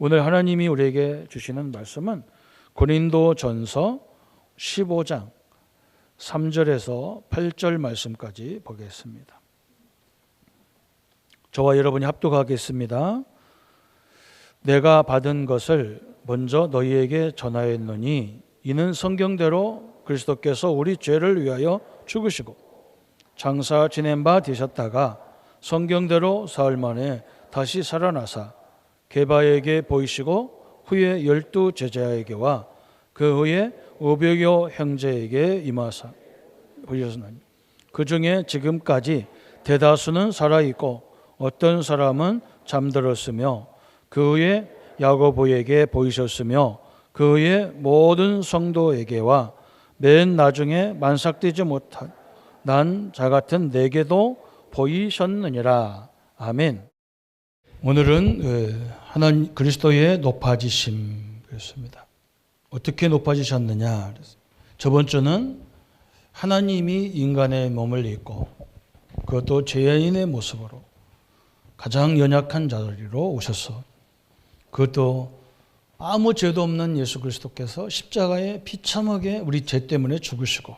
오늘 하나님이 우리에게 주시는 말씀은 고린도전서 15장 3절에서 8절 말씀까지 보겠습니다. 저와 여러분이 합독하겠습니다. 내가 받은 것을 먼저 너희에게 전하였노니 이는 성경대로 그리스도께서 우리 죄를 위하여 죽으시고 장사 지낸 바 되셨다가 성경대로 사흘 만에 다시 살아나사 게바에게 보이시고 후에 12 제자에게와 그 후에 500여 형제에게 임하사 보셨나니 그 중에 지금까지 대다수는 살아있고 어떤 사람은 잠들었으며 그 후에 야고보에게 보이셨으며 그 후에 모든 성도에게와 맨 나중에 만삭되지 못한 난 자 같은 내게도 보이셨느니라. 아멘. 오늘은 하나님 그리스도의 높아지심 그랬습니다. 어떻게 높아지셨느냐? 저번 주는 하나님이 인간의 몸을 입고 그것도 죄인의 모습으로 가장 연약한 자리로 오셔서 그것도 아무 죄도 없는 예수 그리스도께서 십자가에 비참하게 우리 죄 때문에 죽으시고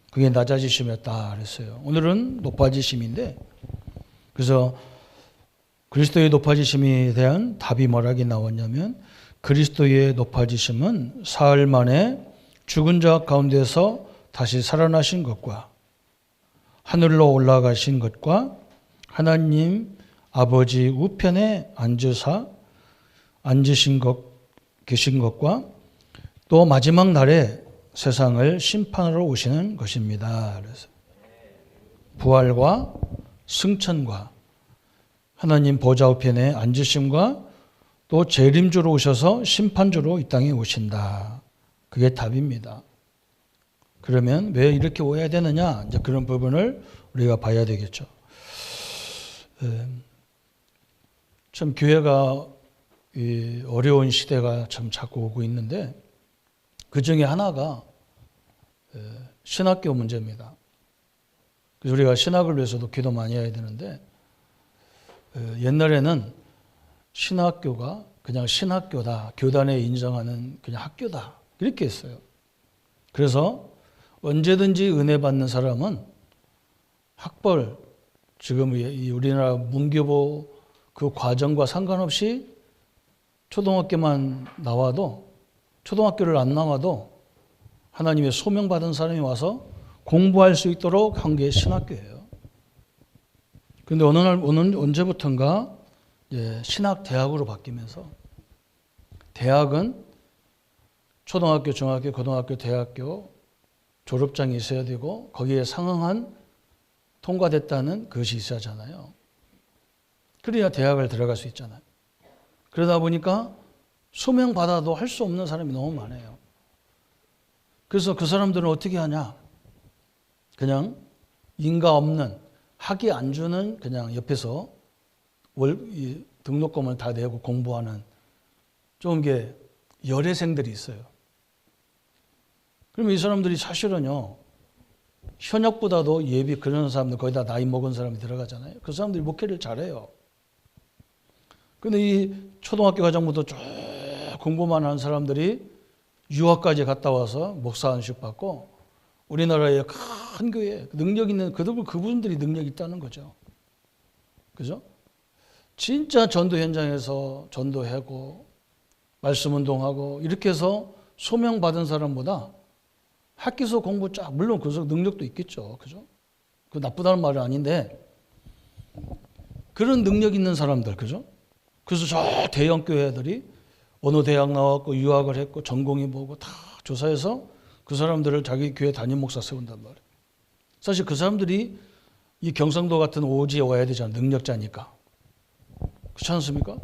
그게 낮아지심이었다 그랬어요. 오늘은 높아지심인데 그래서 그리스도의 높아지심에 대한 답이 뭐라고 나왔냐면 그리스도의 높아지심은 사흘 만에 죽은 자 가운데서 다시 살아나신 것과 하늘로 올라가신 것과 하나님 아버지 우편에 앉으신 것 계신 것과 또 마지막 날에 세상을 심판하러 오시는 것입니다. 그래서 부활과 승천과 하나님 보좌 우편에 앉으심과 또 재림주로 오셔서 심판주로 이 땅에 오신다. 그게 답입니다. 그러면 왜 이렇게 오야 되느냐? 이제 그런 부분을 우리가 봐야 되겠죠. 참 교회가 이 어려운 시대가 참 자꾸 오고 있는데 그 중에 하나가 신학교 문제입니다. 그래서 우리가 신학을 위해서도 기도 많이 해야 되는데 옛날에는 신학교가 그냥 신학교다. 교단에 인정하는 그냥 학교다. 이렇게 했어요. 그래서 언제든지 은혜 받는 사람은 학벌, 지금 우리나라 문교부 그 과정과 상관없이 초등학교만 나와도 초등학교를 안 나와도 하나님의 소명받은 사람이 와서 공부할 수 있도록 한 게 신학교예요. 그런데 어느 날 언제부턴가 신학대학으로 바뀌면서 대학은 초등학교, 중학교, 고등학교, 대학교 졸업장이 있어야 되고 거기에 상응한 통과됐다는 것이 있어야 하잖아요. 그래야 대학을 들어갈 수 있잖아요. 그러다 보니까 소명받아도 할 수 없는 사람이 너무 많아요. 그래서 그 사람들은 어떻게 하냐? 그냥 인가 없는 학위 안 주는 그냥 옆에서 등록금을 다 내고 공부하는 좀 게 열애생들이 있어요. 그러면 이 사람들이 사실은요, 현역보다도 예비 그런 사람들 거기다 나이 먹은 사람이 들어가잖아요. 그 사람들이 목회를 잘해요. 근데 이 초등학교 과정부터 쭉 공부만 하는 사람들이 유학까지 갔다 와서 목사 안식 받고 우리나라의 큰 교회 능력 있는 그분들이 능력 있다는 거죠. 그죠? 진짜 전도 현장에서 전도하고 말씀 운동하고 이렇게 해서 소명 받은 사람보다 학기서 공부 쫙 물론 그 능력도 있겠죠. 그죠? 그 나쁘다는 말은 아닌데 그런 능력 있는 사람들 그죠? 그래서 저 대형 교회들이 어느 대학 나왔고 유학을 했고 전공이 뭐고 다 조사해서 그 사람들을 자기 교회 담임 목사 세운단 말이에요. 사실 그 사람들이 이 경상도 같은 오지에 와야 되잖아요. 능력자니까. 그렇지 않습니까?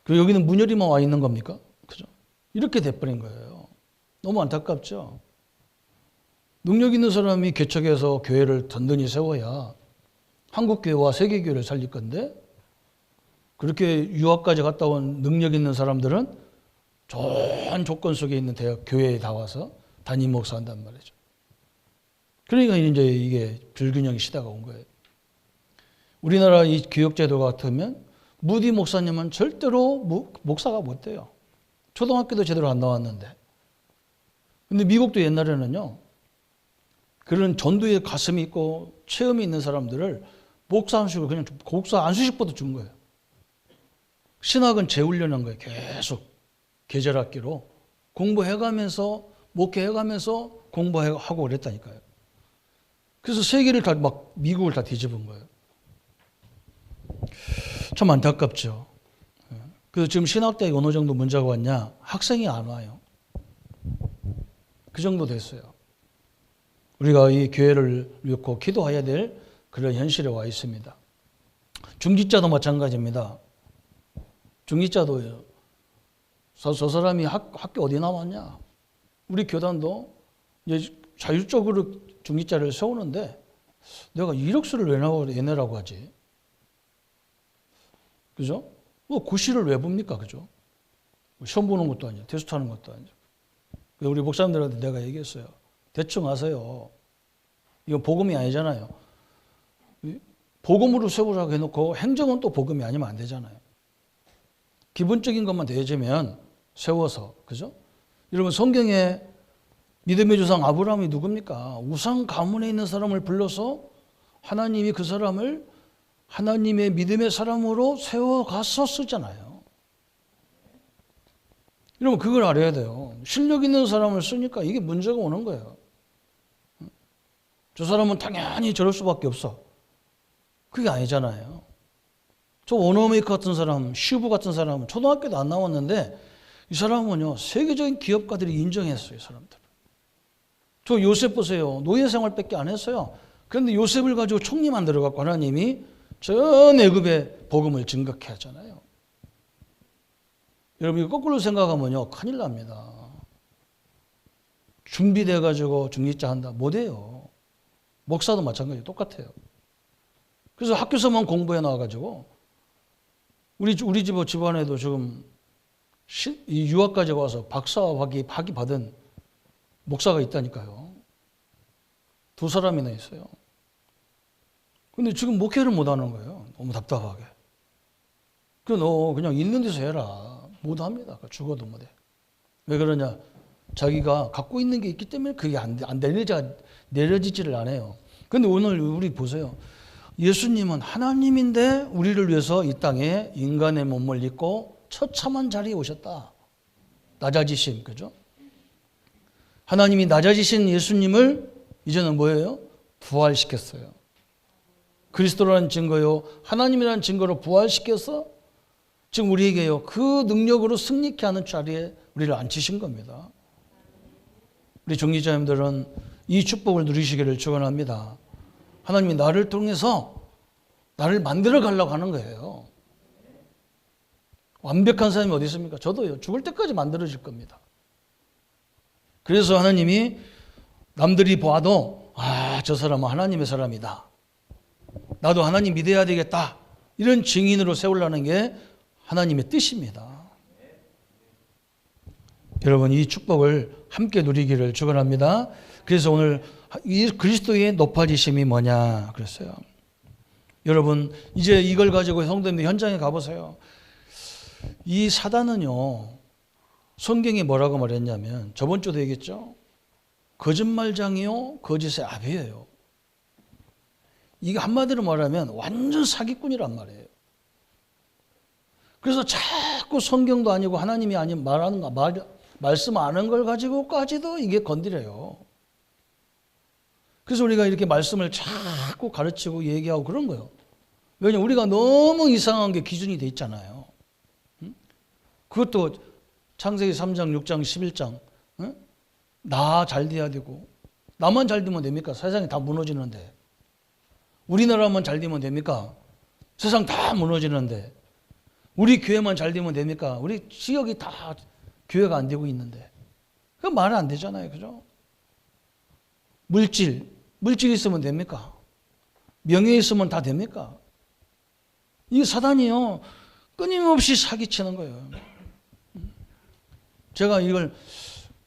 그리고 여기는 문열이만 와 있는 겁니까? 그죠? 이렇게 돼버린 거예요. 너무 안타깝죠? 능력 있는 사람이 개척해서 교회를 든든히 세워야 한국교회와 세계교회를 살릴 건데 그렇게 유학까지 갔다 온 능력 있는 사람들은 좋은 조건 속에 있는 대학 교회에 다 와서 담임 목사 한단 말이죠. 그러니까 이제 이게 불균형 시대가 온 거예요. 우리나라 이 교육제도 같으면 무디 목사님은 절대로 목사가 못 돼요. 초등학교도 제대로 안 나왔는데. 근데 미국도 옛날에는요, 그런 전도의 가슴이 있고 체험이 있는 사람들을 목사 안수식을 그냥 목사 안수식부터 준 거예요. 신학은 재훈련한 거예요. 계속 계절학기로 공부해가면서 목회해가면서 공부하고 그랬다니까요. 그래서 세계를 다 막 미국을 다 뒤집은 거예요. 참 안타깝죠. 그래서 지금 신학대학에 어느 정도 문제가 왔냐? 학생이 안 와요. 그 정도 됐어요. 우리가 이 교회를 위하고 기도해야 될 그런 현실에 와 있습니다. 중직자도 마찬가지입니다. 중직자도요. 저 사람이 학교 어디 나왔냐? 우리 교단도 이제 자율적으로 중직자를 세우는데 내가 이력서를 왜 내라고 하지? 그죠? 뭐 고시를 왜 봅니까? 그죠? 시험 보는 것도 아니고 테스트 하는 것도 아니고. 우리 목사님들한테 내가 얘기했어요. 대충 하세요. 이건 복음이 아니잖아요. 복음으로 세우라고 해놓고 행정은 또 복음이 아니면 안 되잖아요. 기본적인 것만 대해주면 세워서, 그죠? 여러분, 성경에 믿음의 조상 아브라함이 누굽니까? 우상 가문에 있는 사람을 불러서 하나님이 그 사람을 하나님의 믿음의 사람으로 세워가서 쓰잖아요. 여러분, 그걸 알아야 돼요. 실력 있는 사람을 쓰니까 이게 문제가 오는 거예요. 저 사람은 당연히 저럴 수밖에 없어. 그게 아니잖아요. 저 원어메이커 같은 사람, 슈브 같은 사람은 초등학교도 안 나왔는데 이 사람은요, 세계적인 기업가들이 인정했어요, 이 사람들. 저 요셉 보세요. 노예 생활밖에 안 했어요. 그런데 요셉을 가지고 총리 만들어갖고 하나님이 전 애굽의 복음을 증거케 하잖아요. 여러분, 이거 거꾸로 생각하면요, 큰일 납니다. 준비돼가지고 중직자 한다. 못해요. 목사도 마찬가지예요. 똑같아요. 그래서 학교에서만 공부해 나와가지고 우리 집안에도 지금 이 유학까지 와서 박사학위 받은 목사가 있다니까요. 2사람이나 있어요. 근데 지금 목회를 못하는 거예요. 너무 답답하게. 너 그냥 있는 데서 해라. 못합니다. 죽어도 못해. 왜 그러냐? 자기가 갖고 있는 게 있기 때문에 그게 안 내려지지를 않아요. 근데 오늘 우리 보세요. 예수님은 하나님인데 우리를 위해서 이 땅에 인간의 몸을 입고 처참한 자리에 오셨다. 낮아지심, 그죠? 하나님이 낮아지신 예수님을 이제는 뭐예요? 부활시켰어요. 그리스도라는 증거요, 하나님이라는 증거로 부활시켜서 지금 우리에게요, 그 능력으로 승리케 하는 자리에 우리를 앉히신 겁니다. 우리 종리자님들은 이 축복을 누리시기를 축원합니다. 하나님이 나를 통해서 나를 만들어 가려고 하는 거예요. 완벽한 사람이 어디 있습니까? 저도요, 죽을 때까지 만들어질 겁니다. 그래서 하나님이 남들이 봐도 저 사람은 하나님의 사람이다. 나도 하나님 믿어야 되겠다. 이런 증인으로 세우려는 게 하나님의 뜻입니다. 여러분, 이 축복을 함께 누리기를 축원합니다. 그래서 오늘 이 그리스도의 높아지심이 뭐냐 그랬어요. 여러분, 이제 이걸 가지고 성도님들 현장에 가보세요. 이 사단은요, 성경이 뭐라고 말했냐면, 저번 주도 얘기했죠. 거짓말장이요, 거짓의 아비예요. 이게 한마디로 말하면 완전 사기꾼이란 말이에요. 그래서 자꾸 성경도 아니고 하나님이 아닌 말씀 안 한 걸 가지고까지도 이게 건드려요. 그래서 우리가 이렇게 말씀을 자꾸 가르치고 얘기하고 그런 거예요. 왜냐하면 우리가 너무 이상한 게 기준이 돼 있잖아요. 그것도 창세기 3장, 6장, 11장 나 잘 돼야 되고, 나만 잘 되면 됩니까? 세상이 다 무너지는데. 우리나라만 잘 되면 됩니까? 세상 다 무너지는데. 우리 교회만 잘 되면 됩니까? 우리 지역이 다 교회가 안 되고 있는데. 그건 말은 안 되잖아요. 그죠? 물질 있으면 됩니까? 명예 있으면 다 됩니까? 이 사단이요, 끊임없이 사기치는 거예요. 제가 이걸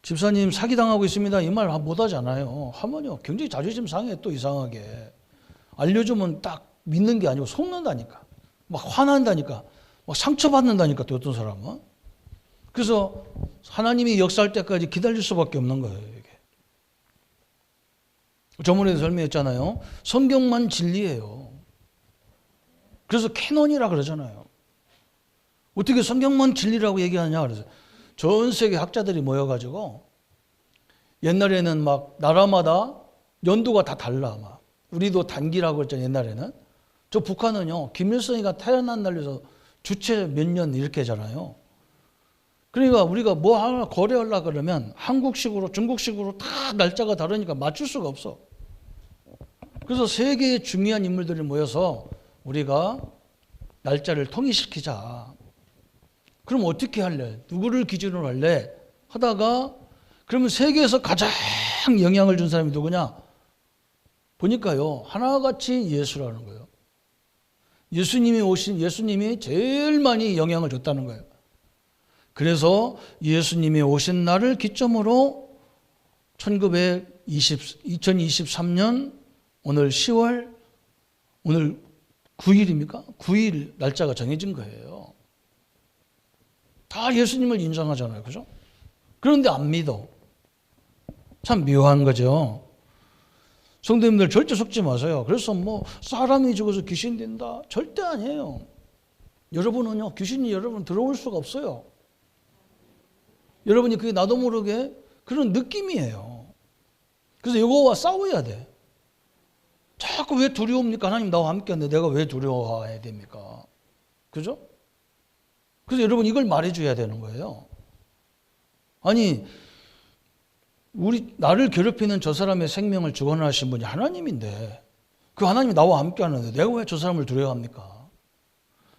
집사님 사기당하고 있습니다, 이 말 못 하잖아요. 하면요, 굉장히 자존심 상해. 또 이상하게 알려주면 딱 믿는 게 아니고 속는다니까, 막 화난다니까. 막 상처받는다니까 또 어떤 사람은. 그래서 하나님이 역사할 때까지 기다릴 수밖에 없는 거예요. 이게. 저번에도 설명했잖아요. 성경만 진리예요. 그래서 캐논이라 그러잖아요. 어떻게 성경만 진리라고 얘기하냐 그래서 전 세계 학자들이 모여가지고 옛날에는 막 나라마다 연도가 다 달라. 막 우리도 단기라고 그랬잖아요. 옛날에는. 저 북한은요. 김일성이가 태어난 날에서 주체 몇 년 이렇게 하잖아요. 그러니까 우리가 뭐 하나 거래하려고 그러면 한국식으로 중국식으로 다 날짜가 다르니까 맞출 수가 없어. 그래서 세계의 중요한 인물들이 모여서 우리가 날짜를 통일시키자. 그럼 어떻게 할래? 누구를 기준으로 할래? 하다가 그러면 세계에서 가장 영향을 준 사람이 누구냐? 보니까요. 하나같이 예수라는 거예요. 예수님이 제일 많이 영향을 줬다는 거예요. 그래서 예수님이 오신 날을 기점으로 2023년 오늘 10월 오늘 9일입니까? 9일 날짜가 정해진 거예요. 다 예수님을 인정하잖아요. 그죠? 그런데 안 믿어. 참 묘한 거죠. 성도님들 절대 속지 마세요. 그래서 뭐 사람이 죽어서 귀신 된다. 절대 아니에요. 여러분은요. 귀신이 여러분 들어올 수가 없어요. 여러분이 그게 나도 모르게 그런 느낌이에요. 그래서 이거와 싸워야 돼. 자꾸 왜 두려웁니까? 하나님 나와 함께 하는데 내가 왜 두려워해야 됩니까? 그죠? 그래서 여러분 이걸 말해줘야 되는 거예요. 아니 나를 괴롭히는 저 사람의 생명을 주관하신 분이 하나님인데 그 하나님이 나와 함께 하는데 내가 왜 저 사람을 두려워합니까?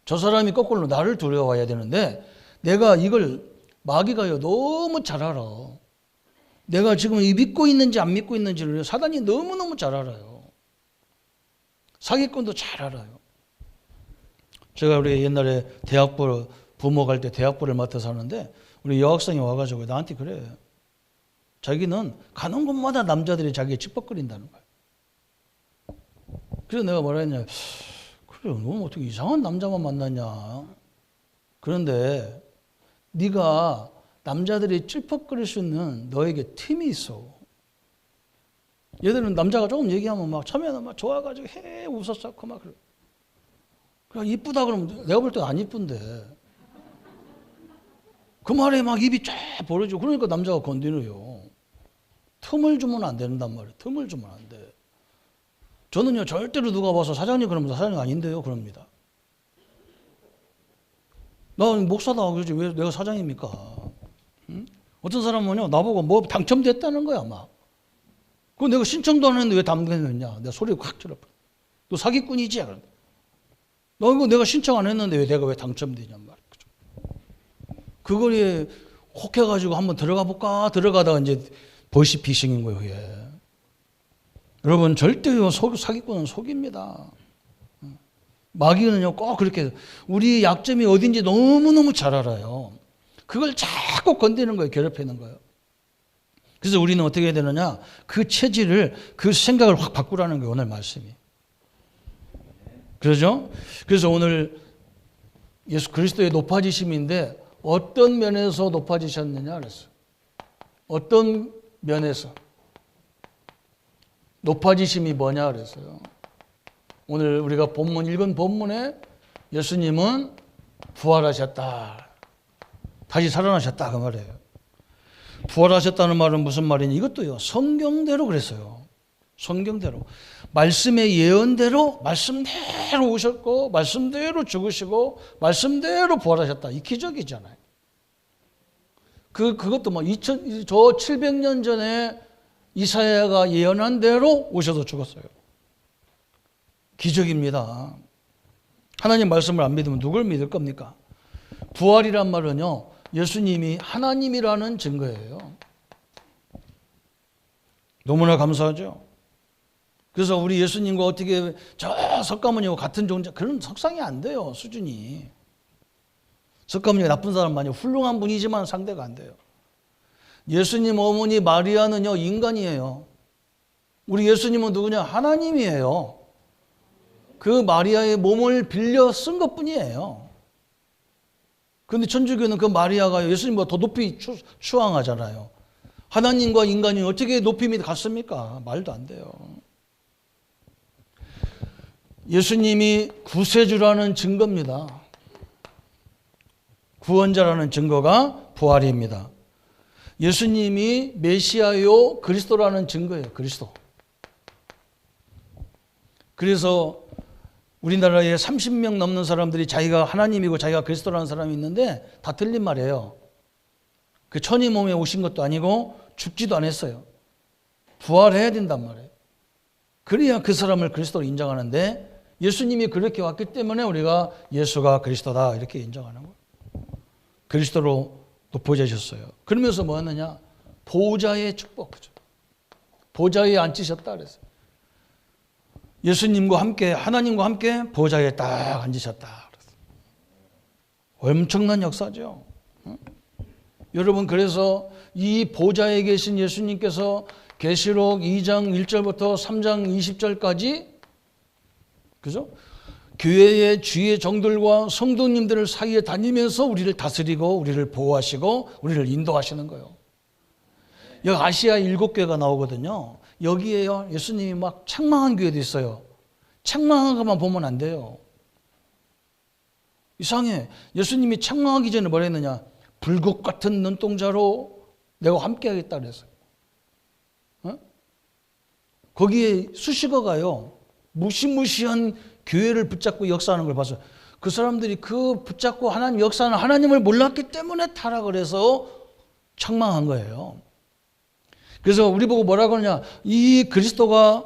저 사람이 거꾸로 나를 두려워해야 되는데 내가 이걸 마귀가요 너무 잘 알아. 내가 지금 믿고 있는지 안 믿고 있는지를 사단이 너무너무 잘 알아요. 사기꾼도 잘 알아요. 제가 우리 옛날에 대학부 부모 갈 때 대학부를 맡아서 하는데 우리 여학생이 와가지고 나한테 그래. 자기는 가는 곳마다 남자들이 자기에 찌뻑거린다는 거야. 그래서 내가 뭐라 했냐. 그래, 너 어떻게 이상한 남자만 만났냐. 그런데 네가 남자들이 찔퍽거릴 수 있는 너에게 틈이 있어. 얘들은 남자가 조금 얘기하면 막 처음에는 막 좋아가지고 해 웃었었고 막 그래. 그냥 이쁘다 그러면 내가 볼 때 안 이쁜데 그 말에 막 입이 쫙 벌어지고 그러니까 남자가 건드려요. 틈을 주면 안 된단 말이에요. 틈을 주면 안 돼. 저는요 절대로 누가 봐서 사장님 그러면 사장님 아닌데요 그럽니다. 나 목사다 그러지 왜 내가 사장입니까? 응? 어떤 사람은요 나보고 뭐 당첨됐다는 거야 막. 그 내가 신청도 안 했는데 왜 당첨됐냐? 내가 소리가 확 들어. 너 사기꾼이지? 너 이거 내가 신청 안 했는데 왜 내가 왜 당첨되냔 말이야. 그 거리에 혹해가지고 한번 들어가 볼까? 들어가다가 이제 보이스피싱인 거예요. 그게. 여러분 절대요 사기꾼은 속입니다. 마귀는요 꼭 그렇게 우리 약점이 어딘지 너무너무 잘 알아요. 그걸 자꾸 건드리는 거예요. 괴롭히는 거예요. 그래서 우리는 어떻게 해야 되느냐? 그 체질을 그 생각을 확 바꾸라는 거예요. 오늘 말씀이. 그러죠? 그래서 오늘 예수 그리스도의 높아지심인데 어떤 면에서 높아지셨느냐 그랬어요. 어떤 면에서 높아지심이 뭐냐 그랬어요. 오늘 우리가 본문 읽은 본문에 예수님은 부활하셨다. 다시 살아나셨다 그 말이에요. 부활하셨다는 말은 무슨 말이냐? 이것도요 성경대로 그랬어요. 성경대로 말씀의 예언대로 말씀대로 오셨고 말씀대로 죽으시고 말씀대로 부활하셨다. 이 기적이잖아요. 그것도 뭐 700년 전에 이사야가 예언한 대로 오셔서 죽었어요. 기적입니다. 하나님 말씀을 안 믿으면 누굴 믿을 겁니까? 부활이란 말은요 예수님이 하나님이라는 증거예요. 너무나 감사하죠. 그래서 우리 예수님과 어떻게 저 석가모니와 같은 존재 그런 석상이 안 돼요. 수준이. 석가모니가 나쁜 사람 아니에요. 훌륭한 분이지만 상대가 안 돼요. 예수님 어머니 마리아는요 인간이에요. 우리 예수님은 누구냐? 하나님이에요. 그 마리아의 몸을 빌려 쓴 것뿐이에요. 근데 천주교는 그 마리아가 예수님보다 더 높이 추앙하잖아요. 하나님과 인간이 어떻게 높임이 같습니까? 말도 안 돼요. 예수님이 구세주라는 증거입니다. 구원자라는 증거가 부활입니다. 예수님이 메시아요 그리스도라는 증거예요. 그리스도. 그래서 우리나라에 30명 넘는 사람들이 자기가 하나님이고 자기가 그리스도라는 사람이 있는데 다 틀린 말이에요. 그 천이 몸에 오신 것도 아니고 죽지도 않았어요. 부활해야 된단 말이에요. 그래야 그 사람을 그리스도로 인정하는데 예수님이 그렇게 왔기 때문에 우리가 예수가 그리스도다 이렇게 인정하는 거예요. 그리스도로 높아지셨어요. 그러면서 뭐 하느냐? 보좌의 축복. 그죠? 보좌에 앉으셨다 그랬어요. 예수님과 함께 하나님과 함께 보좌에 딱 앉으셨다. 엄청난 역사죠. 응? 여러분 그래서 이 보좌에 계신 예수님께서 계시록 2장 1절부터 3장 20절까지 그죠? 교회의 주의 종들과 성도님들 사이에 다니면서 우리를 다스리고 우리를 보호하시고 우리를 인도하시는 거예요. 여기 아시아 7교회가 나오거든요. 여기에요 예수님이 막 책망한 교회도 있어요. 책망한 것만 보면 안 돼요. 이상해. 예수님이 책망하기 전에 뭐라 했느냐? 불국 같은 눈동자로 내가 함께 하겠다 그랬어요. 어? 거기에 수식어가요. 무시무시한 교회를 붙잡고 역사하는 걸 봤어요. 그 사람들이 그 붙잡고 하나님 역사하는 하나님을 몰랐기 때문에 타락을 해서 책망한 거예요. 그래서 우리 보고 뭐라고 하느냐? 이 그리스도가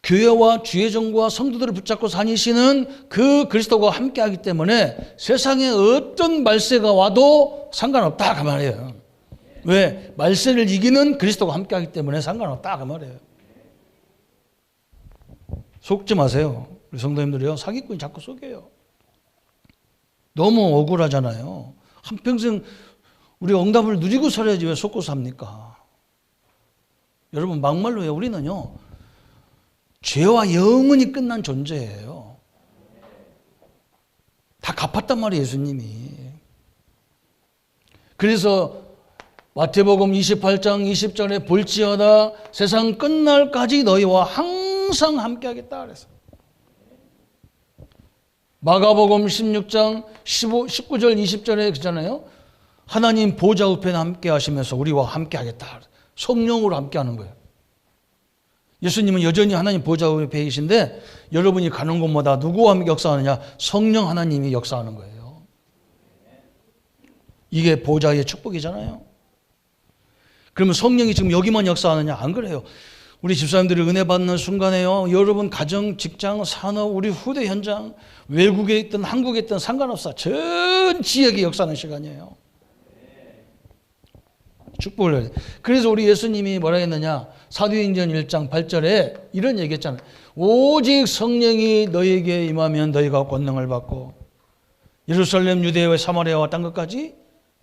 교회와 주의 종과 성도들을 붙잡고 다니시는 그 그리스도가 함께하기 때문에 세상에 어떤 말세가 와도 상관없다 그 말이에요. 왜? 말세를 이기는 그리스도가 함께하기 때문에 상관없다 그 말이에요. 속지 마세요. 우리 성도님들이요 사기꾼이 자꾸 속여요. 너무 억울하잖아요. 한평생 우리가 응답을 누리고 살아야지 왜 속고 삽니까? 여러분 막말로요 우리는요 죄와 영원히 끝난 존재예요. 다 갚았단 말이에요 예수님이. 그래서 마태복음 28장 20절에 볼지어다 세상 끝날까지 너희와 항상 함께하겠다 그랬어요. 마가복음 16장 19절 20절에 그잖아요. 하나님 보좌 우편에 함께 하시면서 우리와 함께 하겠다. 성령으로 함께 하는 거예요. 예수님은 여전히 하나님 보좌 우편에 계신데 여러분이 가는 곳마다 누구와 함께 역사하느냐? 성령 하나님이 역사하는 거예요. 이게 보좌의 축복이잖아요. 그러면 성령이 지금 여기만 역사하느냐? 안 그래요. 우리 집사님들이 은혜 받는 순간에요. 여러분 가정, 직장, 산업, 우리 후대 현장, 외국에 있든 한국에 있든 상관없어. 전 지역에 역사하는 시간이에요. 축복을 해야 돼. 그래서 우리 예수님이 뭐라 했느냐? 사도행전 1장 8절에 이런 얘기 했잖아요. 오직 성령이 너에게 임하면 너희가 권능을 받고 예루살렘, 유대와 사마리아와 땅 끝까지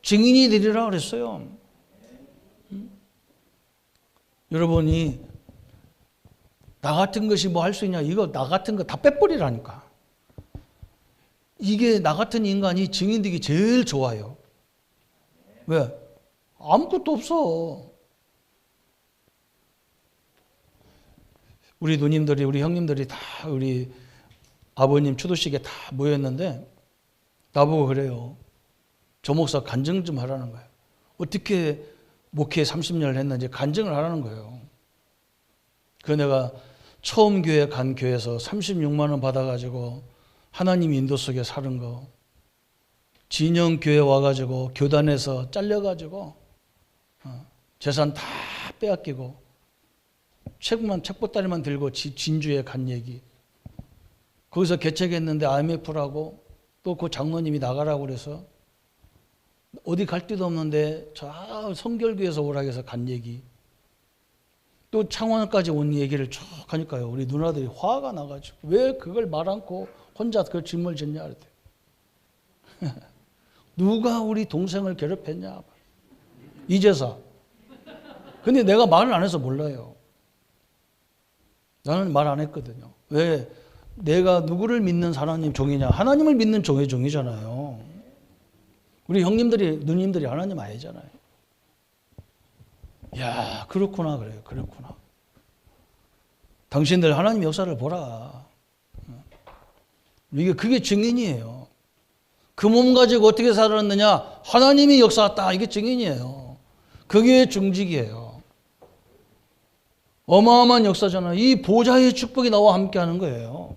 증인이 되리라 그랬어요. 여러분이 나 같은 것이 뭐 할 수 있냐? 이거 나 같은 거 다 빼버리라니까. 이게 나 같은 인간이 증인되기 제일 좋아요. 왜? 아무것도 없어. 우리 누님들이, 우리 형님들이 다 우리 아버님 추도식에 다 모였는데 나보고 그래요. 조 목사 간증 좀 하라는 거예요. 어떻게 목회 30년을 했는지 간증을 하라는 거예요. 그 내가 처음 교회 간 교회에서 36만 원 받아가지고 하나님 인도 속에 사는 거, 진영 교회 와가지고 교단에서 잘려가지고 재산 다 빼앗기고 책보따리만 들고 진주에 간 얘기. 거기서 개척했는데 IMF라고 또 그 장로님이 나가라고 그래서 어디 갈 데도 없는데 저 성결교에서 오라고 해서 간 얘기. 또 창원까지 온 얘기를 쭉 하니까요. 우리 누나들이 화가 나가지고 왜 그걸 말 않고 혼자 그 짐을 졌냐 그랬대. 누가 우리 동생을 괴롭혔냐. 이제서. 근데 내가 말을 안 해서 몰라요. 나는 말 안 했거든요. 왜? 내가 누구를 믿는 하나님 종이냐? 하나님을 믿는 종의 종이잖아요. 우리 형님들이, 누님들이 하나님 아니잖아요. 야, 그렇구나. 그래요. 그렇구나. 당신들 하나님 역사를 보라. 그게 증인이에요. 그 몸 가지고 어떻게 살았느냐? 하나님이 역사했다. 이게 증인이에요. 그게 중직이에요. 어마어마한 역사잖아요. 이 보좌의 축복이 나와 함께 하는 거예요.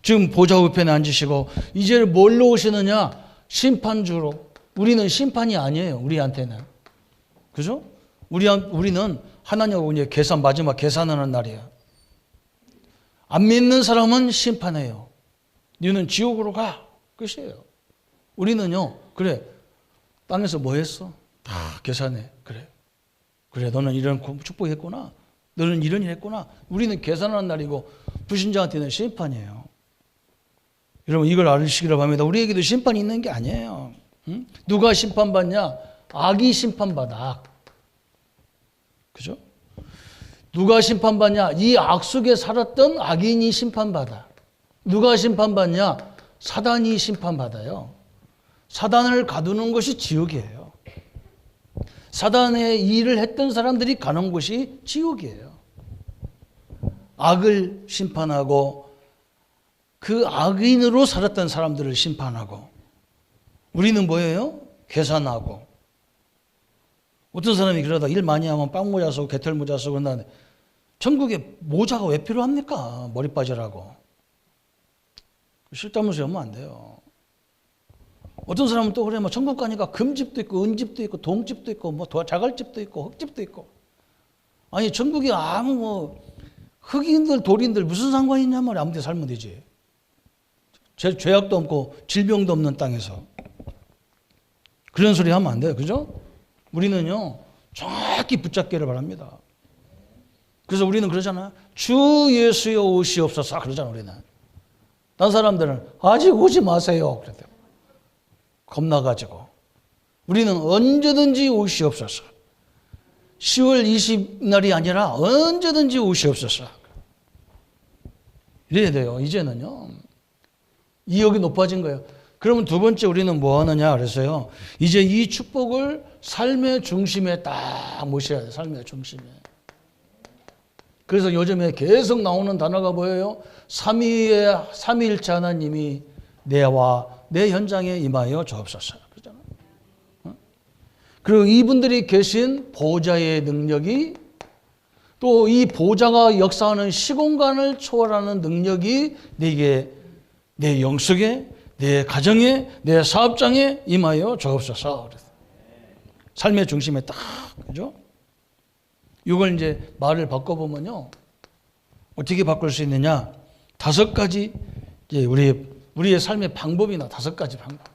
지금 보좌 우편에 앉으시고 이제 뭘로 오시느냐? 심판주로. 우리는 심판이 아니에요. 우리한테는. 그죠? 우리는 하나님하고 이제 마지막 계산하는 날이에요. 안 믿는 사람은 심판해요. 너는 지옥으로 가. 끝이에요. 우리는요, 그래. 땅에서 뭐 했어? 다 계산해. 그래, 너는 이런 축복했구나. 너는 이런 일 했구나. 우리는 계산하는 날이고, 불신자한테는 심판이에요. 여러분, 이걸 알으시기를 바랍니다. 우리에게도 심판이 있는 게 아니에요. 응? 누가 심판받냐? 악이 심판받아. 그죠? 누가 심판받냐? 이 악 속에 살았던 악인이 심판받아. 누가 심판받냐? 사단이 심판받아요. 사단을 가두는 것이 지옥이에요. 사단의 일을 했던 사람들이 가는 곳이 지옥이에요. 악을 심판하고 그 악인으로 살았던 사람들을 심판하고 우리는 뭐예요? 계산하고. 어떤 사람이 그러다 일 많이 하면 빵 모자 쓰고 개털 모자 쓰고 그런다는데 천국에 모자가 왜 필요합니까? 머리 빠지라고. 쓸데없는 하면 안 돼요. 어떤 사람은 또 그래, 천국 가니까 금집도 있고 은집도 있고 동집도 있고 자갈집도 있고 흙집도 있고. 아니 천국에 아무 흑인들 돌인들 무슨 상관이 있냐 말이야. 아무 데 살면 되지. 죄악도 없고 질병도 없는 땅에서. 그런 소리 하면 안 돼요. 그죠? 우리는요 정확히 붙잡기를 바랍니다. 그래서 우리는 그러잖아요. 주 예수여 오시옵소서 그러잖아 우리는. 다른 사람들은 아직 오지 마세요. 그랬대요. 겁나가지고. 우리는 언제든지 오시옵소서. 10월 20날이 아니라 언제든지 오시옵소서. 이래야 돼요. 이제는요. 이역이 높아진 거예요. 그러면 두 번째 우리는 뭐 하느냐 그래서요. 이제 이 축복을 삶의 중심에 딱 모셔야 돼요. 삶의 중심에. 그래서 요즘에 계속 나오는 단어가 뭐예요? 삼위일체 하나님이 내와 내 현장에 임하여 주옵소서. 그러잖아요. 그리고 이분들이 계신 보좌의 능력이 또 이 보좌가 역사하는 시공간을 초월하는 능력이 내게 내 영속에 내 가정에 내 사업장에 임하여 주옵소서. 삶의 중심에 딱 그죠? 이걸 이제 말을 바꿔보면요. 어떻게 바꿀 수 있느냐? 5가지 이제 우리의 삶의 방법이나 5가지 방법.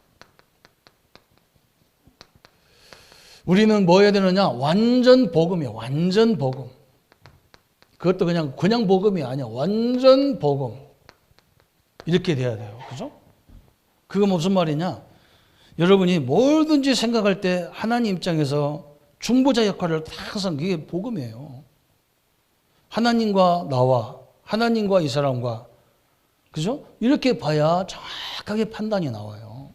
우리는 뭐 해야 되느냐? 완전 복음이에요. 완전 복음. 그것도 그냥 복음이 아니야. 완전 복음. 이렇게 돼야 돼요. 그죠? 그거 무슨 말이냐? 여러분이 뭐든지 생각할 때 하나님 입장에서 중보자 역할을 항상 그게 복음이에요. 하나님과 나와 하나님과 이 사람과 그죠? 이렇게 봐야 정확하게 판단이 나와요.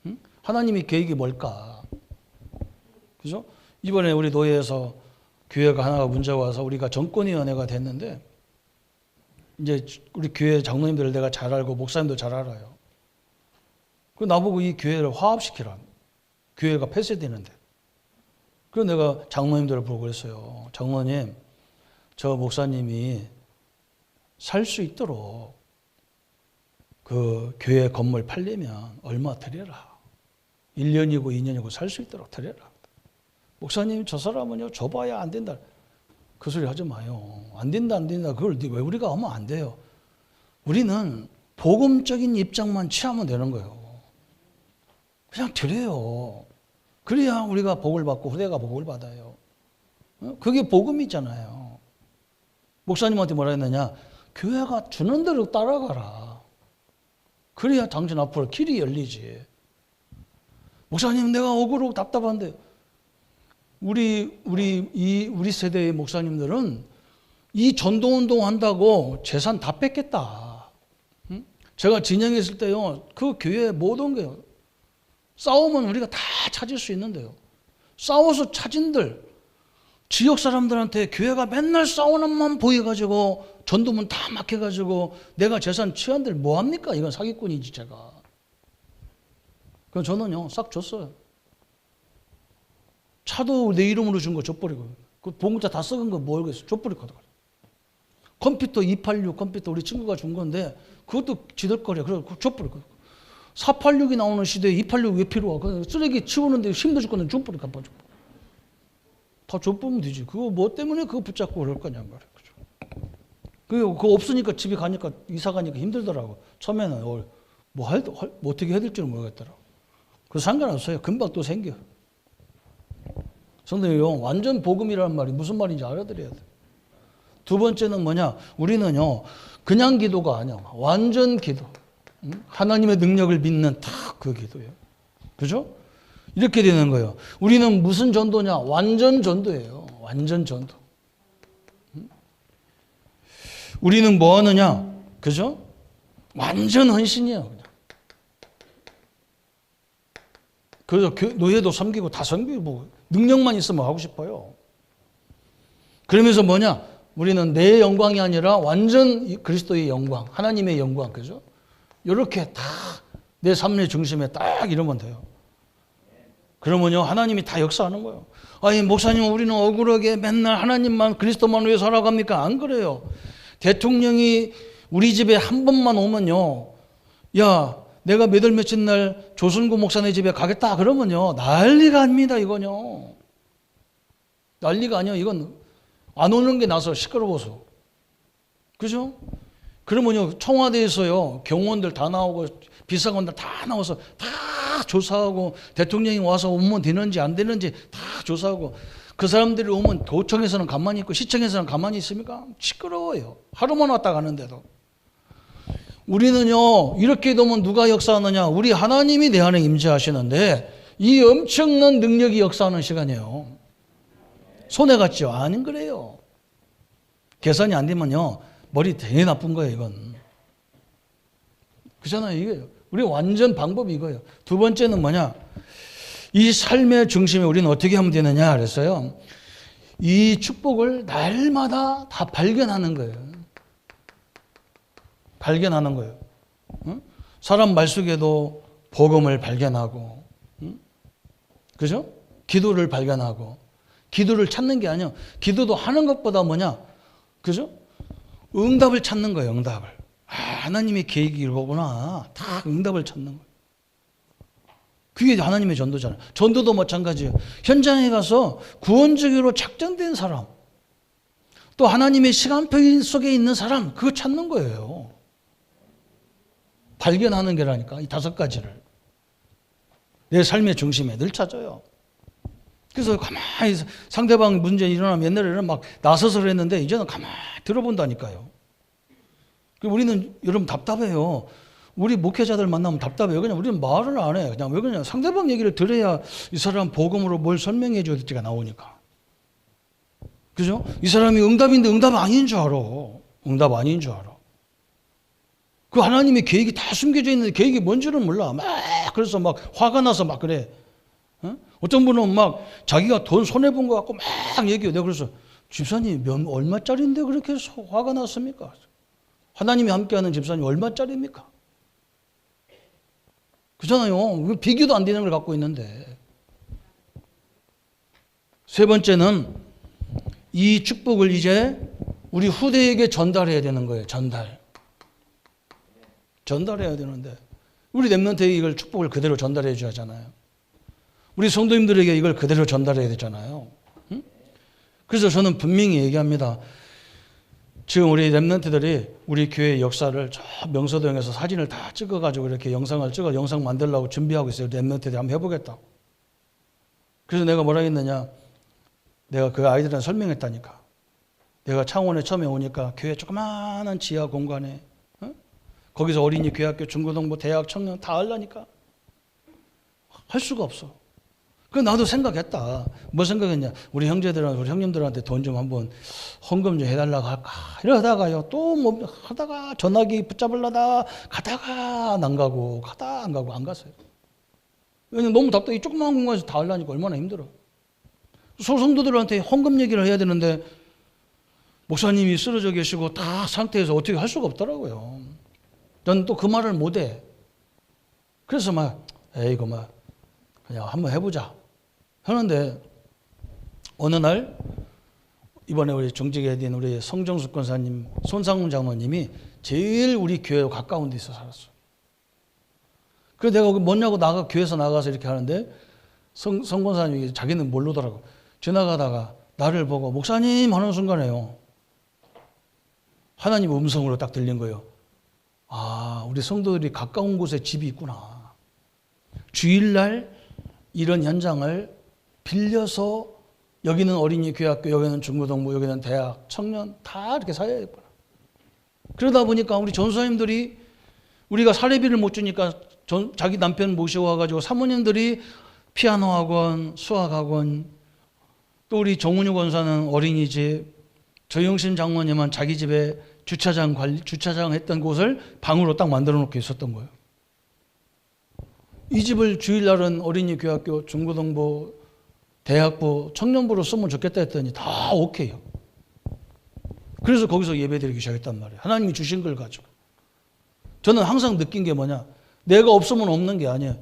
응? 하나님의 계획이 뭘까? 그죠? 이번에 우리 노예에서 교회가 하나가 문제가 와서 우리가 정권위원회가 됐는데 이제 우리 교회 장로님들을 내가 잘 알고 목사님도 잘 알아요. 그 나보고 이 교회를 화합시키라. 교회가 폐쇄되는데. 그래서 내가 장로님들을 보고 그랬어요. 장로님, 저 목사님이 살 수 있도록 그 교회 건물 팔려면 얼마 드려라. 1년이고 2년이고 살 수 있도록 드려라. 목사님, 저 사람은요, 줘봐야 안 된다. 그 소리 하지 마요. 안 된다. 그걸 왜 우리가 하면 안 돼요. 우리는 복음적인 입장만 취하면 되는 거예요. 그냥 드려요. 그래야 우리가 복을 받고 후대가 복을 받아요. 그게 복음이잖아요. 목사님한테 뭐라 했느냐? 교회가 주는 대로 따라가라. 그래야 당신 앞으로 길이 열리지. 목사님, 내가 억울하고 답답한데 우리 세대의 목사님들은 이 전도운동 한다고 재산 다 뺏겠다. 제가 진영에 있을 때요, 그 교회 못 온 거예요. 싸우면 우리가 다 찾을 수 있는데요. 싸워서 찾은들, 지역 사람들한테 교회가 맨날 싸우는 만 보여가지고 전도문 다 막혀가지고 내가 재산 취한들 뭐합니까? 이건 사기꾼이지 제가. 그럼 저는요 싹 줬어요. 차도 내 이름으로 준 거 줘버리고, 그 보험자 다 썩은 거 모르겠어, 줘버리고. 컴퓨터 286 컴퓨터 우리 친구가 준 건데 그것도 지들거려. 그래서 줘버리고. 486이 나오는 시대에 286 왜 필요하? 쓰레기 치우는데 힘도 줄 건데 줘버리고. 다 줘버리면 되지. 그거 뭐 때문에 그거 붙잡고 그럴 거냐 말이야. 그거 없으니까 집에 가니까 이사 가니까 힘들더라고. 처음에는 뭐 어떻게 해야 될지는 모르겠더라고. 그래서 상관없어요. 금방 또 생겨. 성도님, 완전 복음이라는 말이 무슨 말인지 알아들어야 돼. 두 번째는 뭐냐? 우리는요, 그냥 기도가 아니야. 완전 기도. 하나님의 능력을 믿는 딱 그 기도예요. 그죠? 이렇게 되는 거예요. 우리는 무슨 전도냐? 완전 전도예요. 완전 전도. 우리는 뭐 하느냐? 그죠? 완전 헌신이에요. 그냥. 그래서 노예도 섬기고 다 섬기고 뭐 능력만 있으면 하고 싶어요. 그러면서 뭐냐? 우리는 내 영광이 아니라 완전 그리스도의 영광, 하나님의 영광, 그죠? 이렇게 다 내 삶의 중심에 딱 이러면 돼요. 그러면요, 하나님이 다 역사하는 거예요. 아니, 목사님, 우리는 억울하게 맨날 하나님만, 그리스도만 위해 살아갑니까? 안 그래요. 대통령이 우리 집에 한 번만 오면요, 야, 내가 몇 월 며칠 날 조순구 목사네 집에 가겠다 그러면요, 난리가 아닙니다, 이건요. 난리가 아니에요. 이건 안 오는 게 나서 시끄러워서. 그죠? 그러면요, 청와대에서요, 경호원들 다 나오고, 비서관들 다 나와서 다 조사하고, 대통령이 와서 오면 되는지 안 되는지 다 조사하고, 그 사람들이 오면 도청에서는 가만히 있고, 시청에서는 가만히 있습니까? 시끄러워요. 하루만 왔다 가는데도. 우리는요, 이렇게 되면 누가 역사하느냐? 우리 하나님이 내 안에 임재하시는데, 이 엄청난 능력이 역사하는 시간이에요. 손해 갔죠? 아닌 그래요. 계산이 안 되면요, 머리 되게 나쁜 거예요, 이건. 그잖아요, 이게. 우리 완전 방법이 이거예요. 두 번째는 뭐냐? 이 삶의 중심에 우리는 어떻게 하면 되느냐 그랬어요. 이 축복을 날마다 다 발견하는 거예요. 발견하는 거예요. 응? 사람 말 속에도 복음을 발견하고, 응? 그죠? 기도를 발견하고, 기도를 찾는 게 아니야. 기도도 하는 것보다 뭐냐? 그죠? 응답을 찾는 거예요, 응답을. 아, 하나님의 계획이 이거구나. 다 응답을 찾는 거예요. 그게 하나님의 전도잖아요. 전도도 마찬가지예요. 현장에 가서 구원적으로 작정된 사람, 또 하나님의 시간표 속에 있는 사람, 그거 찾는 거예요. 발견하는 게라니까, 이 다섯 가지를. 내 삶의 중심에 늘 찾아요. 그래서 가만히 상대방 문제 일어나면 옛날에는 막 나서서 그랬는데 이제는 가만히 들어본다니까요. 우리는 여러분 답답해요. 우리 목회자들 만나면 답답해요. 그냥 우리는 말을 안 해. 그냥 왜 그러냐. 상대방 얘기를 들어야 이 사람 복음으로 뭘 설명해 줘야 될지가 나오니까. 그죠? 이 사람이 응답인데 응답 아닌 줄 알아. 응답 아닌 줄 알아. 그 하나님의 계획이 다 숨겨져 있는데 계획이 뭔지는 몰라. 막 그래서 막 화가 나서 막 그래. 어떤 분은 막 자기가 돈 손해본 것 같고 막 얘기해요. 내가 그래서 집사님 얼마짜리인데 그렇게 화가 났습니까? 하나님이 함께하는 집사님 얼마짜리입니까? 그잖아요. 비교도 안 되는 걸 갖고 있는데. 세 번째는 이 축복을 이제 우리 후대에게 전달해야 되는 거예요. 전달해야 되는데 우리 렘넌트에게 이걸 축복을 그대로 전달해 줘야 하잖아요. 우리 성도님들에게 이걸 그대로 전달해야 되잖아요. 응? 그래서 저는 분명히 얘기합니다. 지금 우리 렘넌트들이 우리 교회의 역사를 저 명서동에서 사진을 다 찍어가지고 이렇게 영상을 찍어 영상 만들려고 준비하고 있어요. 렘넌트들이 한번 해보겠다고. 그래서 내가 뭐라 했느냐. 내가 그 아이들한테 설명했다니까. 내가 창원에 처음에 오니까 교회 조그마한 지하 공간에 거기서 어린이 교회학교 중고등부 대학 청년 다 하려니까 할 수가 없어. 그래서 나도 생각했다. 뭐 생각했냐. 우리 형제들한테 우리 형님들한테 돈 좀 한번 헌금 좀 해달라고 할까. 이러다가요 또 뭐 하다가 전화기 붙잡으려다 가다가 안 가고 가다 안 가고 안 갔어요. 왜냐면 너무 답답해. 이 조그마한 공간에서 다 하려니까 얼마나 힘들어. 소성도들한테 헌금 얘기를 해야 되는데 목사님이 쓰러져 계시고 다 상태에서 어떻게 할 수가 없더라고요. 저는 또 그 말을 못해. 그래서 이거 그냥 한번 해보자 하는데 어느 날 이번에 우리 정직에 된 우리 성정숙 권사님, 손상훈 장로님이 제일 우리 교회 가까운 데서 살았어. 그래서 내가 뭐냐고 교회에서 나가서 이렇게 하는데 성 권사님이 자기는 모르더라고. 지나가다가 나를 보고 목사님 하는 순간에요. 하나님 음성으로 딱 들린 거예요. 아, 우리 성도들이 가까운 곳에 집이 있구나. 주일날 이런 현장을 빌려서 여기는 어린이 교회학교, 여기는 중고등부, 여기는 대학, 청년 다 이렇게 사야겠구나. 그러다 보니까 우리 전사님들이 우리가 사례비를 못 주니까 자기 남편 모시고 와가지고 사모님들이 피아노 학원, 수학 학원, 또 우리 정은유 권사는 어린이집, 조영신 장모님은 자기 집에 주차장 했던 곳을 방으로 딱 만들어 놓고 있었던 거예요. 이 집을 주일날은 어린이 교학교, 중고등부, 대학부, 청년부로 쓰면 좋겠다 했더니 다 오케이요. 그래서 거기서 예배드리기 시작했단 말이에요. 하나님이 주신 걸 가지고. 저는 항상 느낀 게 뭐냐. 내가 없으면 없는 게 아니에요.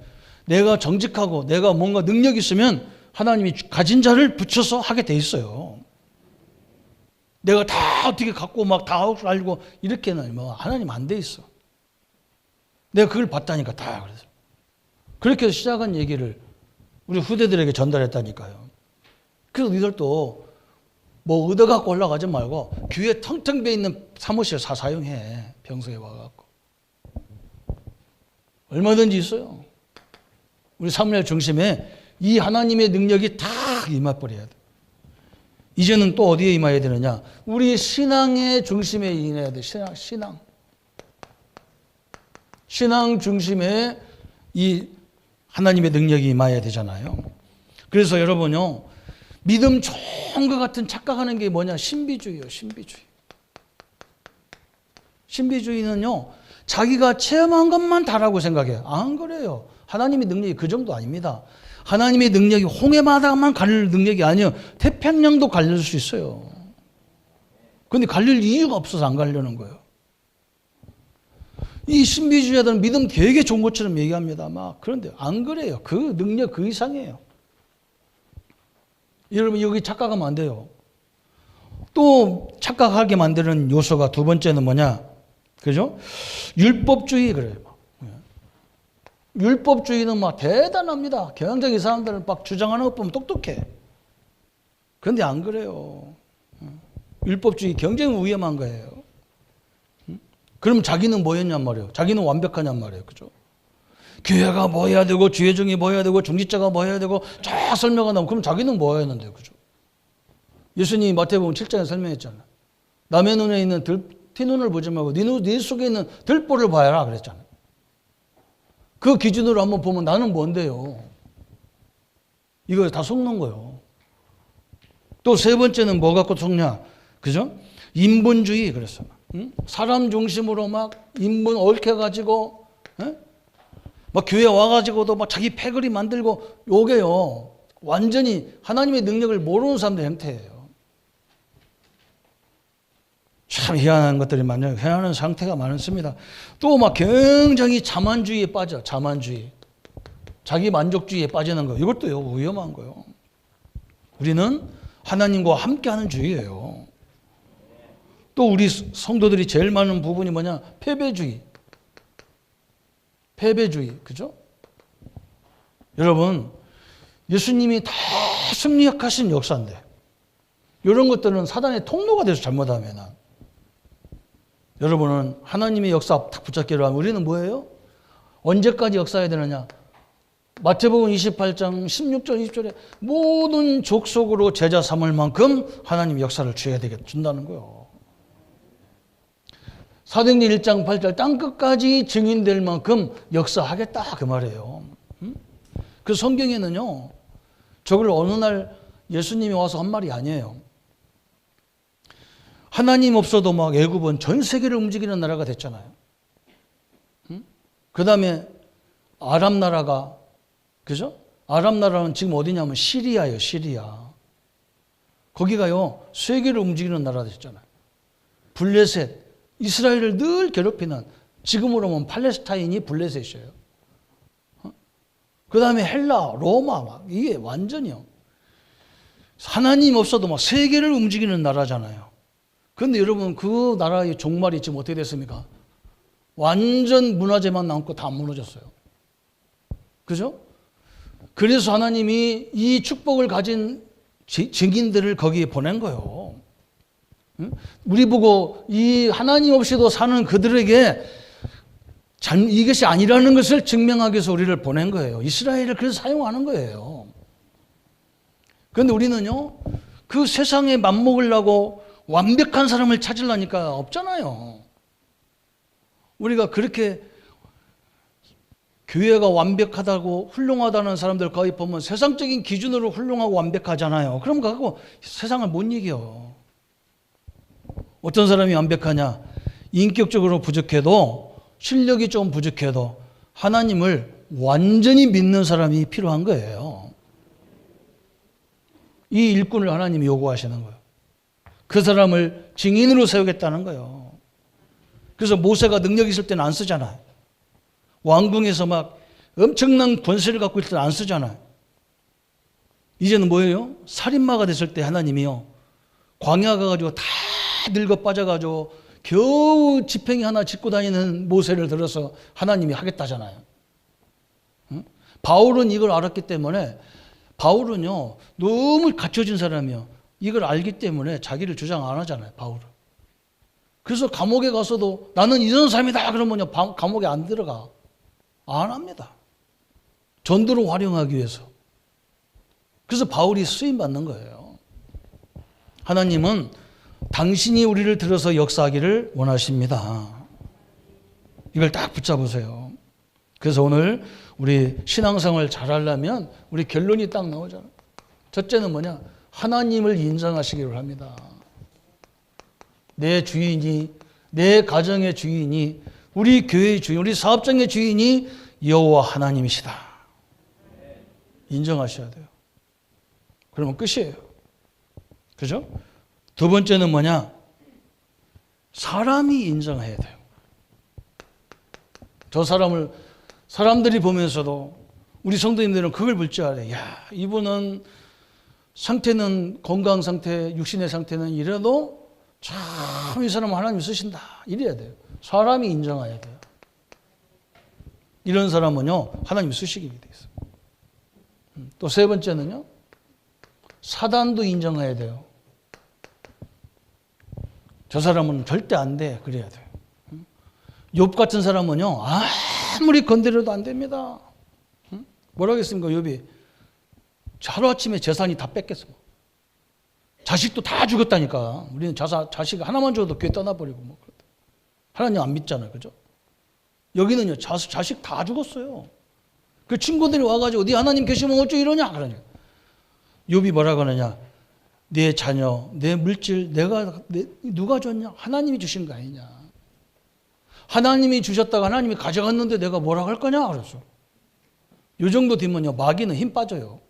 내가 정직하고 내가 뭔가 능력이 있으면 하나님이 가진 자를 붙여서 하게 돼 있어요. 내가 다 어떻게 갖고 다 알고 이렇게는 하나님 안 돼 있어. 내가 그걸 봤다니까 다 그래서. 그렇게 해서 시작한 얘기를 우리 후대들에게 전달했다니까요. 그래서 니들도 얻어 갖고 올라가지 말고 교회 텅텅 비어 있는 사무실 사용해. 병석에 와갖고. 얼마든지 있어요. 우리 사무엘 중심에 이 하나님의 능력이 다 임해버려야 돼. 이제는 또 어디에 임해야 되느냐? 우리 신앙의 중심에 임해야 돼. 신앙 중심에 이 하나님의 능력이 임해야 되잖아요. 그래서 여러분요, 믿음 좋은 것 같은 착각하는 게 뭐냐? 신비주의예요. 신비주의는요, 자기가 체험한 것만 다라고 생각해요. 안 그래요. 하나님의 능력이 그 정도 아닙니다. 하나님의 능력이 홍해바다만 가릴 능력이 아니에요. 태평양도 가릴 수 있어요. 그런데 가릴 이유가 없어서 안 가려는 거예요. 이 신비주의자들은 믿음 되게 좋은 것처럼 얘기합니다. 그런데 안 그래요. 그 능력 그 이상이에요. 여러분 여기 착각하면 안 돼요. 또 착각하게 만드는 요소가 두 번째는 뭐냐? 그죠? 율법주의 그래요. 율법주의는 대단합니다. 경영적인 사람들은 주장하는 것 보면 똑똑해. 그런데 안 그래요. 율법주의 굉장히 위험한 거예요. 그럼 자기는 뭐였냔 말이에요. 자기는 완벽하냔 말이에요. 그죠? 교회가 뭐 해야 되고, 주회중이 뭐 해야 되고, 중직자가 뭐 해야 되고, 쫙 설명가 나오면 그럼 자기는 뭐 해야 하는데요. 그죠? 예수님이 마태복음 7장에 설명했잖아요. 남의 눈에 있는 티눈을 보지 말고 네 속에 있는 들보를 봐야라 그랬잖아요. 그 기준으로 한번 보면 나는 뭔데요? 이거 다 속는 거예요. 또 세 번째는 뭐 갖고 속냐? 그죠? 인본주의 그랬어요. 응? 사람 중심으로 인본 얽혀가지고, 교회 와가지고도 자기 패거리 만들고, 요게요, 완전히 하나님의 능력을 모르는 사람들 형태예요. 참 희한한 것들이 많아요. 희한한 상태가 많습니다. 또 굉장히 자만주의에 빠져. 자만주의. 자기 만족주의에 빠지는 거. 이것도요, 위험한 거예요. 우리는 하나님과 함께하는 주의예요. 또 우리 성도들이 제일 많은 부분이 뭐냐? 패배주의. 그죠? 여러분, 예수님이 다 승리하신 역사인데, 이런 것들은 사단의 통로가 돼서 잘못하면, 여러분은 하나님의 역사 딱 붙잡기로 하면 우리는 뭐예요? 언제까지 역사해야 되느냐? 마태복음 28장 16절 20절에 모든 족속으로 제자 삼을 만큼 하나님 역사를 준다는 거예요. 사도행전 1장 8절 땅끝까지 증인될 만큼 역사하겠다 그 말이에요. 그 성경에는요, 저걸 어느 날 예수님이 와서 한 말이 아니에요. 하나님 없어도 애굽은 전 세계를 움직이는 나라가 됐잖아요. 그 다음에 아랍 나라가 그죠? 아람 나라는 지금 어디냐면 시리아예요, 시리아. 거기가요, 세계를 움직이는 나라 됐잖아요. 블레셋, 이스라엘을 늘 괴롭히는, 지금으로 보면 팔레스타인이 블레셋이에요. 그 다음에 헬라, 로마, 막 이게 완전히요. 하나님 없어도 막 세계를 움직이는 나라잖아요. 그런데 여러분, 그 나라의 종말이 지금 어떻게 됐습니까? 완전 문화재만 남고 다 무너졌어요. 그죠? 그래서 하나님이 이 축복을 가진 증인들을 거기에 보낸 거예요. 우리 보고 이 하나님 없이도 사는 그들에게 이것이 아니라는 것을 증명하기 위해서 우리를 보낸 거예요. 이스라엘을 그래서 사용하는 거예요. 그런데 우리는요, 그 세상에 맞먹으려고 완벽한 사람을 찾으려니까 없잖아요. 우리가 그렇게 교회가 완벽하다고 훌륭하다는 사람들 거의 보면 세상적인 기준으로 훌륭하고 완벽하잖아요. 그럼 그거 세상을 못 이겨요. 어떤 사람이 완벽하냐? 인격적으로 부족해도, 실력이 좀 부족해도 하나님을 완전히 믿는 사람이 필요한 거예요. 이 일꾼을 하나님이 요구하시는 거예요. 그 사람을 증인으로 세우겠다는 거예요. 그래서 모세가 능력 있을 때는 안 쓰잖아요. 왕궁에서 막 엄청난 권세를 갖고 있을 때는 안 쓰잖아요. 이제는 뭐예요? 살인마가 됐을 때 하나님이요, 광야 가가지고 다 늙어 빠져가지고 겨우 지팡이 하나 짚고 다니는 모세를 들어서 하나님이 하겠다잖아요. 응? 바울은 이걸 알았기 때문에, 바울은요 너무 갖춰진 사람이요, 이걸 알기 때문에 자기를 주장 안 하잖아요, 바울은. 그래서 감옥에 가서도 나는 이런 사람이다 그러면요, 감옥에 안 들어가. 안 합니다. 전도를 활용하기 위해서. 그래서 바울이 쓰임 받는 거예요. 하나님은 당신이 우리를 들어서 역사하기를 원하십니다. 이걸 딱 붙잡으세요. 그래서 오늘 우리 신앙생활 잘하려면 우리 결론이 딱 나오잖아요. 첫째는 뭐냐? 하나님을 인정하시기를 합니다. 내 주인이, 내 가정의 주인이, 우리 교회의 주인, 우리 사업장의 주인이 여호와 하나님이시다. 인정하셔야 돼요. 그러면 끝이에요. 그죠? 두 번째는 뭐냐? 사람이 인정해야 돼요. 저 사람을 사람들이 보면서도 우리 성도님들은 그걸 볼 줄 알아요. 야, 이분은 상태는, 건강 상태, 육신의 상태는 이래도 참 이 사람 하나님 쓰신다. 이래야 돼요. 사람이 인정해야 돼요. 이런 사람은요, 하나님 쓰시게 돼 있어요. 또 세 번째는요, 사단도 인정해야 돼요. 저 사람은 절대 안 돼. 그래야 돼요. 욥 같은 사람은요, 아무리 건드려도 안 됩니다. 뭐라 하겠습니까, 욥이? 하루아침에 재산이 다 뺏겼어. 자식도 다 죽었다니까. 우리는 자식 하나만 줘도 교회 떠나버리고 뭐. 하나님 안 믿잖아요. 그죠? 여기는요, 자식 다 죽었어요. 그 친구들이 와가지고 네 하나님 계시면 어쩌 이러냐? 그러냐. 욥이 뭐라고 하느냐? 내 자녀, 내 물질, 누가 줬냐? 하나님이 주신 거 아니냐? 하나님이 주셨다가 하나님이 가져갔는데 내가 뭐라고 할 거냐? 그랬어. 요 정도 되면요, 마귀는 힘 빠져요.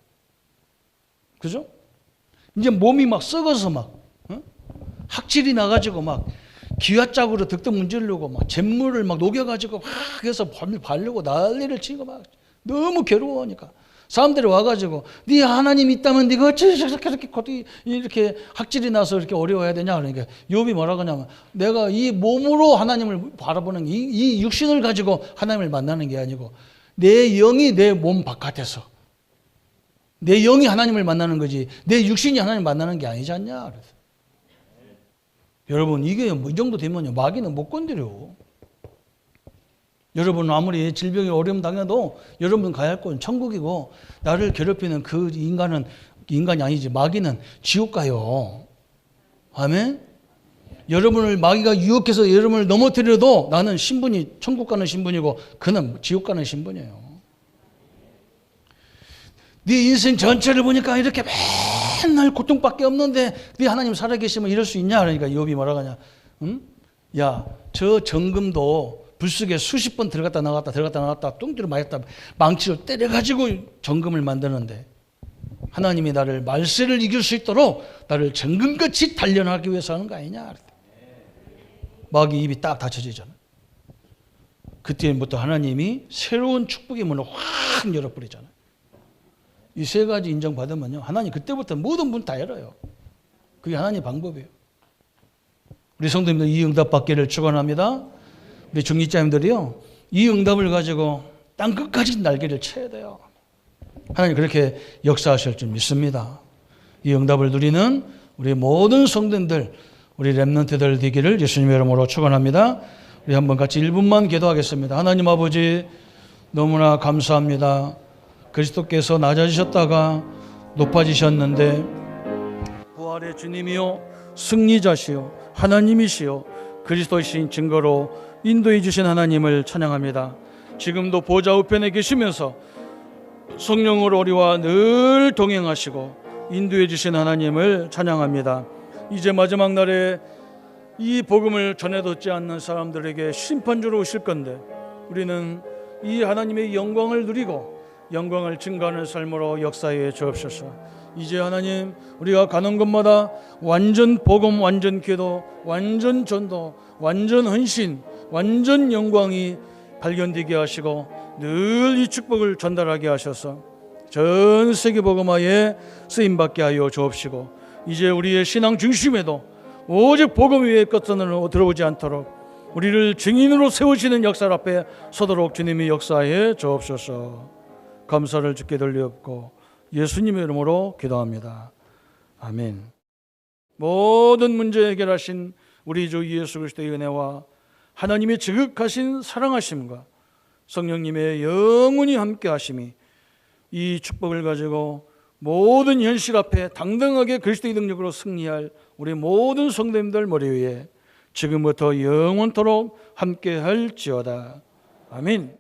그죠? 이제 몸이 막 썩어서 막, 학질이 나가지고 막 기와짝으로 득득 문지르려고 막 잿물을 막 녹여가지고 막 해서 바르고 난리를 치고 막 너무 괴로워하니까 사람들이 와가지고 네 하나님 있다면 네가 어찌 이렇게 학질이 나서 이렇게 어려워야 되냐? 그러니까 욥이 뭐라고 하냐면, 내가 이 몸으로 하나님을 바라보는, 이 육신을 가지고 하나님을 만나는 게 아니고 내 영이 내 몸 바깥에서, 내 영이 하나님을 만나는 거지 내 육신이 하나님을 만나는 게 아니지 않냐? 그래서. 여러분, 이게 뭐 이 정도 되면요, 마귀는 못 건드려. 여러분, 아무리 질병이 어려움 당해도 여러분 가야 할 건 천국이고, 나를 괴롭히는 그 인간은 인간이 아니지, 마귀는 지옥 가요. 아멘? 여러분을 마귀가 유혹해서 여러분을 넘어뜨려도 나는 신분이 천국 가는 신분이고 그는 지옥 가는 신분이에요. 네 인생 전체를 보니까 이렇게 맨날 고통밖에 없는데 네 하나님 살아계시면 이럴 수 있냐? 그러니까 욥이 뭐라고 하냐? 야, 저 정금도 불쑥에 수십 번 들어갔다 나갔다 뚱뚱이 맞았다 망치로 때려가지고 정금을 만드는데 하나님이 나를 말세를 이길 수 있도록 나를 정금같이 단련하기 위해서 하는 거 아니냐. 마귀 입이 딱 닫혀지잖아. 그때부터 하나님이 새로운 축복의 문을 확 열어버리잖아요. 이 세 가지 인정받으면요, 하나님 그때부터 모든 문 다 열어요. 그게 하나님의 방법이에요. 우리 성도님들 이 응답 받기를 축원합니다. 우리 중직자님들이요, 이 응답을 가지고 땅 끝까지 날개를 쳐야 돼요. 하나님 그렇게 역사하실 줄 믿습니다. 이 응답을 누리는 우리 모든 성도님들, 우리 렘넌트들 되기를 예수님의 이름으로 축원합니다. 우리 한번 같이 1분만 기도하겠습니다. 하나님 아버지, 너무나 감사합니다. 그리스도께서 낮아지셨다가 높아지셨는데 부활의 주님이요, 승리자시요, 하나님이시요, 그리스도이신 증거로 인도해 주신 하나님을 찬양합니다. 지금도 보좌 우편에 계시면서 성령으로 우리와 늘 동행하시고 인도해 주신 하나님을 찬양합니다. 이제 마지막 날에 이 복음을 전해 듣지 않는 사람들에게 심판주로 오실 건데 우리는 이 하나님의 영광을 누리고 영광을 증거하는 삶으로 역사해 주옵소서. 이제 하나님, 우리가 가는 곳마다 완전 복음, 완전 기도, 완전 전도, 완전 헌신, 완전 영광이 발견되게 하시고 늘 이 축복을 전달하게 하셔서 전 세계 복음화에 쓰임받게 하여 주옵시고, 이제 우리의 신앙 중심에도 오직 복음 위에 끝선으로 들어오지 않도록 우리를 증인으로 세우시는 역사 앞에 서도록 주님이 역사해 주옵소서. 감사를 주께 돌리옵고 예수님의 이름으로 기도합니다. 아멘. 모든 문제 해결하신 우리 주 예수 그리스도의 은혜와 하나님의 지극하신 사랑하심과 성령님의 영원히 함께 하심이 이 축복을 가지고 모든 현실 앞에 당당하게 그리스도의 능력으로 승리할 우리 모든 성도님들 머리 위에 지금부터 영원토록 함께 할지어다. 아멘.